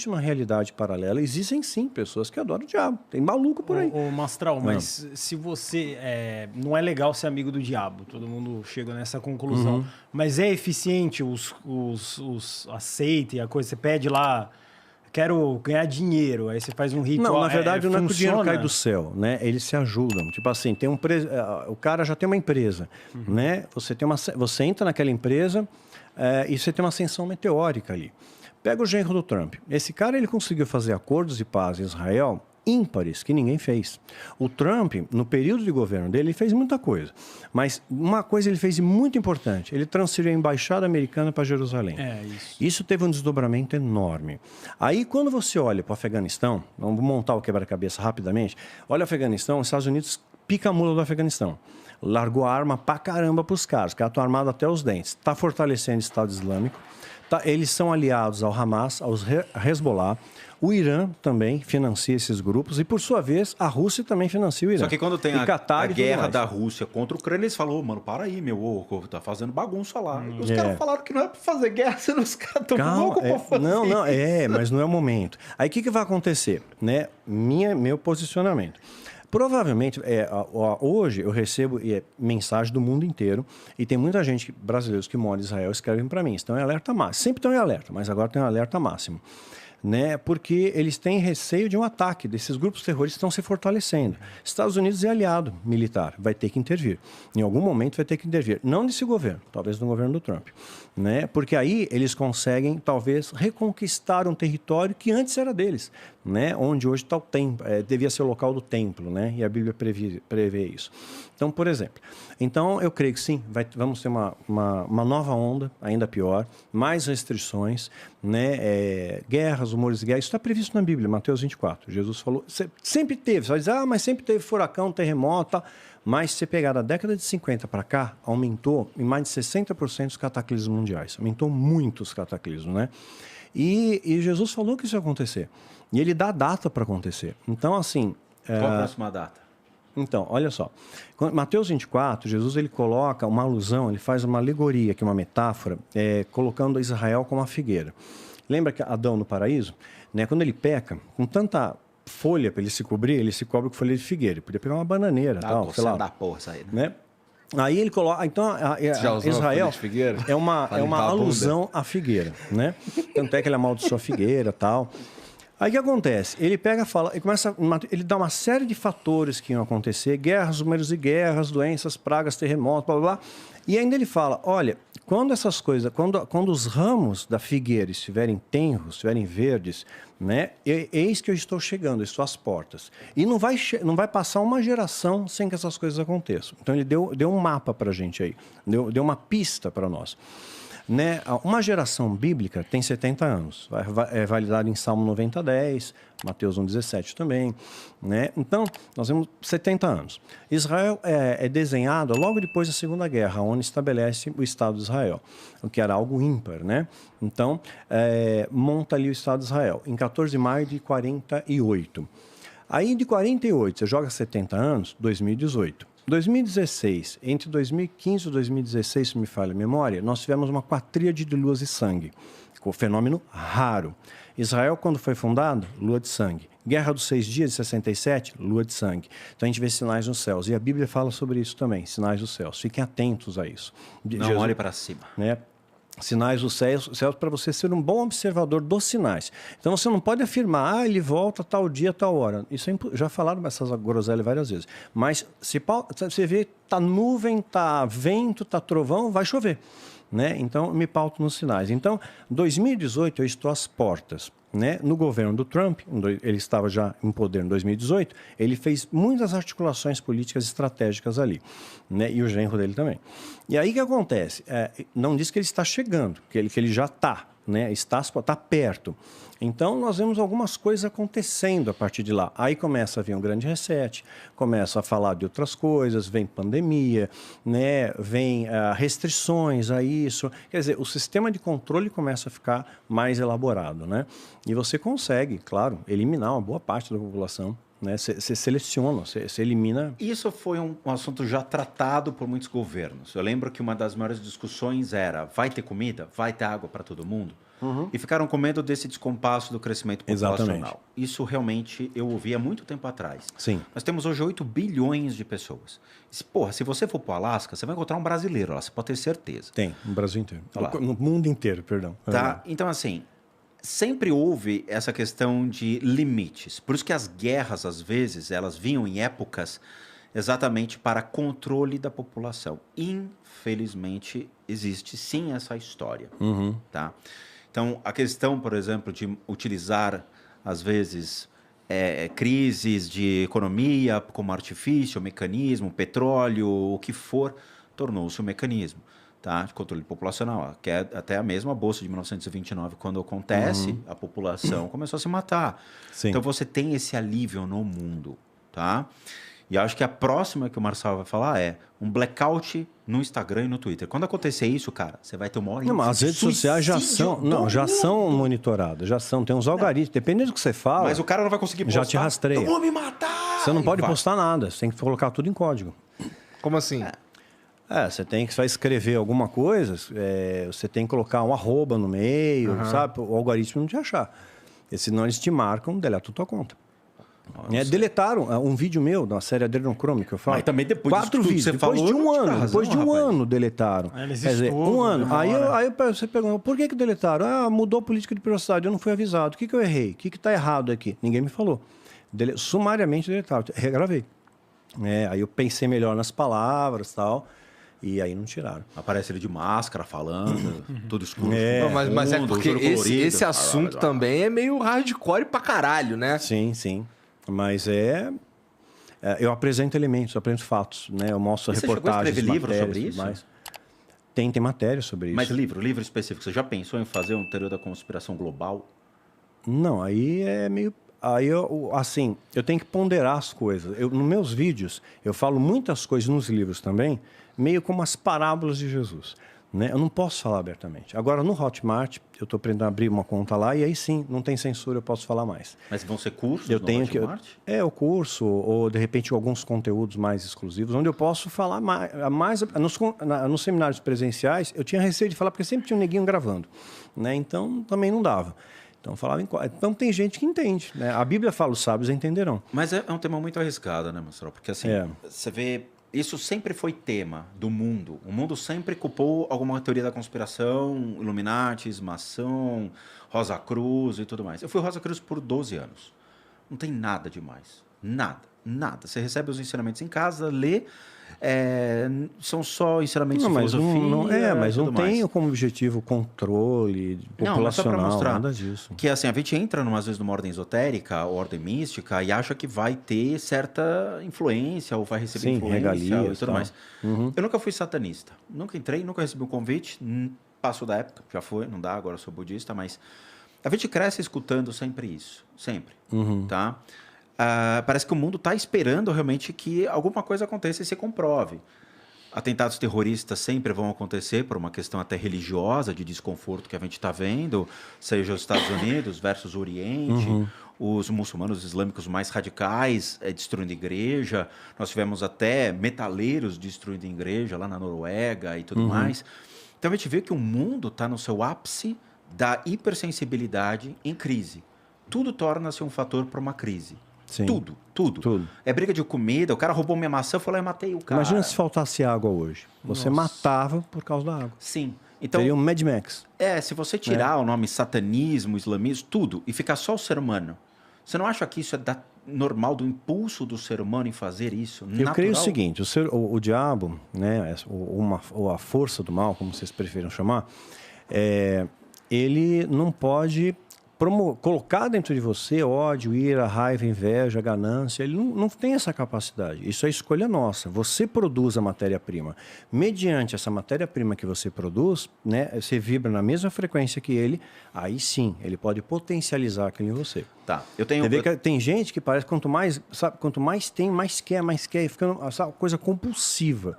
uma realidade paralela. Existem, sim, pessoas que adoram o diabo. Tem maluco por aí. Ô Mastral, mas se você... não é legal ser amigo do diabo. Todo mundo chega nessa conclusão. Mas é eficiente a seita e a coisa? Você pede lá... Quero ganhar dinheiro, aí você faz um ritual. Não, na verdade, não é que o dinheiro funciona? cai do céu, né? Eles se ajudam. Tipo assim, o cara já tem uma empresa, né? Você entra naquela empresa e você tem uma ascensão meteórica ali. Pega o genro do Trump. Esse cara, ele conseguiu fazer acordos de paz em Israel ímpares, que ninguém fez. O Trump, no período de governo dele, ele fez muita coisa. Mas uma coisa ele fez muito importante. Ele transferiu a embaixada americana para Jerusalém. Isso teve um desdobramento enorme. Aí, quando você olha para o Afeganistão, vamos montar o quebra-cabeça rapidamente, olha o Afeganistão, os Estados Unidos pica a mula do Afeganistão. Largou a arma pra caramba para os caras estão armados até os dentes. Está fortalecendo o Estado Islâmico. Eles são aliados ao Hamas, aos Hezbollah. O Irã também financia esses grupos e, por sua vez, a Rússia também financia o Irã. Só que quando tem a guerra da Rússia contra a Ucrânia, eles falaram, mano, para aí, tá fazendo bagunça lá. E os caras falaram que não é para fazer guerra, senão os caras estão loucos para fazer Não, mas não é o momento. Aí o que vai acontecer? Né? Meu posicionamento. Provavelmente, hoje eu recebo mensagem do mundo inteiro e tem muita gente, brasileiros que moram em Israel, escrevem para mim. Estão em alerta máximo. Sempre estão em alerta, mas agora tem um alerta máximo. Né? Porque eles têm receio de um ataque, desses grupos terroristas estão se fortalecendo. Estados Unidos é aliado militar, vai ter que intervir. Em algum momento vai ter que intervir. Não desse governo, talvez no governo do Trump. Né? Porque aí eles conseguem, talvez, reconquistar um território que antes era deles. Né? Onde hoje está o templo, devia ser o local do templo, né? E a Bíblia prevê isso. Então, por exemplo, eu creio que sim, vamos ter uma nova onda, ainda pior, mais restrições, né? Guerras, rumores de guerra, isso está previsto na Bíblia, Mateus 24. Jesus falou, sempre teve, você vai dizer, mas sempre teve furacão, terremoto, tal. Mas se você pegar da década de 50 para cá, aumentou em mais de 60% os cataclismos mundiais, aumentou muito os cataclismos, né? E Jesus falou que isso ia acontecer. E ele dá data para acontecer. Então, assim... Qual a próxima data? Então, olha só. Mateus 24, Jesus ele coloca uma alusão, ele faz uma alegoria, que é uma metáfora, colocando Israel como uma figueira. Lembra que Adão no paraíso? Né, quando ele peca, com tanta folha para ele se cobrir, ele se cobre com folha de figueira. Ele podia pegar uma bananeira, tal, sei lá. Da porra, isso aí, né? Aí ele coloca... Então, Israel é uma alusão à figueira, né? Tanto é que ele amaldiçoa a figueira e tal. Aí o que acontece? Ele pega, fala, ele dá uma série de fatores que iam acontecer, guerras, números de guerras, doenças, pragas, terremotos, blá, blá, blá. E ainda ele fala, olha, quando essas coisas, quando os ramos da figueira estiverem tenros, estiverem verdes, né, eis que eu estou chegando, estou às portas. E não vai passar uma geração sem que essas coisas aconteçam. Então ele deu um mapa para a gente aí, deu uma pista para nós. Né? Uma geração bíblica tem 70 anos, é validado em Salmo 90:10, Mateus 1:17 também. Né? Então, nós temos 70 anos. Israel é desenhado logo depois da Segunda Guerra, onde estabelece o Estado de Israel, o que era algo ímpar. Né? Então, monta ali o Estado de Israel, em 14 de maio de 48. Aí, de 48, você joga 70 anos, 2018. 2016, entre 2015 e 2016, se me falha a memória, nós tivemos uma quatríade de luas de sangue, um fenômeno raro. Israel, quando foi fundado, lua de sangue. Guerra dos 6 dias de 67, lua de sangue. Então a gente vê sinais nos céus. E a Bíblia fala sobre isso também, sinais dos céus. Fiquem atentos a isso. Não olhe para cima. Né? Sinais dos céus para você ser um bom observador dos sinais. Então você não pode afirmar, ele volta tal dia, tal hora. Isso já falaram essas groselhas várias vezes. Mas se você vê, tá nuvem, tá vento, tá trovão, vai chover. Né? Então me pauto nos sinais. Então, 2018 eu estou às portas. Né? No governo do Trump, ele estava já em poder em 2018, ele fez muitas articulações políticas estratégicas ali, né? E o genro dele também. E aí o que acontece? Não diz que ele está chegando, que ele já está, né? Está perto. Então, nós vemos algumas coisas acontecendo a partir de lá. Aí começa a vir um grande reset, começa a falar de outras coisas, vem pandemia, né? Vem restrições a isso. Quer dizer, o sistema de controle começa a ficar mais elaborado, né? E você consegue, claro, eliminar uma boa parte da população, né? Você seleciona, você elimina. Isso foi um assunto já tratado por muitos governos. Eu lembro que uma das maiores discussões era: vai ter comida? Vai ter água para todo mundo? E ficaram com medo desse descompasso do crescimento populacional. Exatamente. Isso realmente eu ouvi há muito tempo atrás. Sim. Nós temos hoje 8 bilhões de pessoas. Se você for para o Alasca, você vai encontrar um brasileiro lá, você pode ter certeza. Tem, no Brasil inteiro. No mundo inteiro, perdão. Tá? Então, assim, sempre houve essa questão de limites. Por isso que as guerras, às vezes, elas vinham em épocas exatamente para controle da população. Infelizmente, existe sim essa história. Tá? Então, a questão, por exemplo, de utilizar, às vezes, crises de economia como artifício, mecanismo, petróleo, o que for, tornou-se um mecanismo, tá? De controle populacional. Que é até a mesma Bolsa de 1929, quando acontece, a população começou a se matar. Sim. Então, você tem esse alívio no mundo, tá? E acho que a próxima que o Marçal vai falar é um blackout no Instagram e no Twitter. Quando acontecer isso, cara, você vai ter uma hora Não, mas as redes sociais já são monitoradas, já são. Tem uns algoritmos, dependendo do que você fala. Mas o cara não vai conseguir postar. Já te rastreia. Eu vou me matar! Você não pode postar nada, você tem que colocar tudo em código. Como assim? Você vai escrever alguma coisa, você tem que colocar um arroba no meio, sabe? O algoritmo não te achar. E senão eles te marcam, deleta a tua conta. Deletaram um vídeo meu da série Adrenochrome que eu falo. Mas também depois 4 vídeos. Depois de um ano. Depois de um ano deletaram. Eles Quer dizer, estudam, um ano. demora. Aí você pergunta, por que deletaram? Mudou a política de privacidade, eu não fui avisado. O que eu errei? O que está errado aqui? Ninguém me falou. Sumariamente deletaram. Regravei. Aí eu pensei melhor nas palavras e tal. E aí não tiraram. Aparece ele de máscara, falando, tudo escuro. Mas é porque esse assunto também é meio hardcore pra caralho, né? Sim, sim. Mas eu apresento elementos, eu apresento fatos, né? Eu mostro reportagens, você chegou a escrever livro sobre isso? Mas tem matéria sobre isso. Mas livro específico, você já pensou em fazer um teoria da conspiração global? Não, aí é meio... Aí, eu tenho que ponderar as coisas. Nos meus vídeos, eu falo muitas coisas nos livros também, meio como as parábolas de Jesus. Né? Eu não posso falar abertamente. Agora, no Hotmart, eu estou aprendendo a abrir uma conta lá e aí sim, não tem censura, eu posso falar mais. Mas vão ser cursos no Hotmart? O curso, ou de repente alguns conteúdos mais exclusivos, onde eu posso falar mais nos seminários presenciais, eu tinha receio de falar, porque sempre tinha um neguinho gravando. Né? Então, também não dava. Então, então tem gente que entende. Né? A Bíblia fala, os sábios entenderão. Mas é um tema muito arriscado, né, Marcelo? Porque assim, você vê... Isso sempre foi tema do mundo. O mundo sempre culpou alguma teoria da conspiração, Illuminati, maçom, Rosa Cruz e tudo mais. Eu fui Rosa Cruz por 12 anos. Não tem nada demais. Nada. Você recebe os ensinamentos em casa, lê... são só ensinamentos de filosofia. Mas não tem como objetivo controle populacional, nada disso. Que assim, a gente entra às vezes numa ordem esotérica, ordem mística, e acha que vai ter certa influência, ou vai receber influência regalias, e tudo mais. Eu nunca fui satanista. Nunca entrei, nunca recebi um convite. Passou da época, já foi, não dá, agora eu sou budista, mas a gente cresce escutando sempre isso. Sempre. Tá? Parece que o mundo está esperando realmente que alguma coisa aconteça e se comprove. Atentados terroristas sempre vão acontecer por uma questão até religiosa, de desconforto que a gente está vendo, seja os Estados Unidos versus o Oriente, os muçulmanos islâmicos mais radicais destruindo igreja. Nós tivemos até metaleiros destruindo igreja lá na Noruega e tudo mais. Então a gente vê que o mundo está no seu ápice da hipersensibilidade em crise. Tudo torna-se um fator para uma crise. Sim. Tudo. É briga de comida, o cara roubou minha maçã, eu fui lá e matei o cara. Imagina se faltasse água hoje. Você matava por causa da água. Sim. Então, seria um Mad Max. Se você tirar o nome satanismo, islamismo, tudo, e ficar só o ser humano, você não acha que isso é normal do impulso do ser humano em fazer isso? Eu creio o seguinte, o diabo, né, ou a força do mal, como vocês preferem chamar, ele não pode... colocar dentro de você ódio, ira, raiva, inveja, ganância, ele não tem essa capacidade. Isso é escolha nossa. Você produz a matéria-prima. Mediante essa matéria-prima que você produz, né, você vibra na mesma frequência que ele, aí sim, ele pode potencializar aquilo em você. Tá. Tem gente que parece que quanto mais tem, mais quer, e fica uma coisa compulsiva.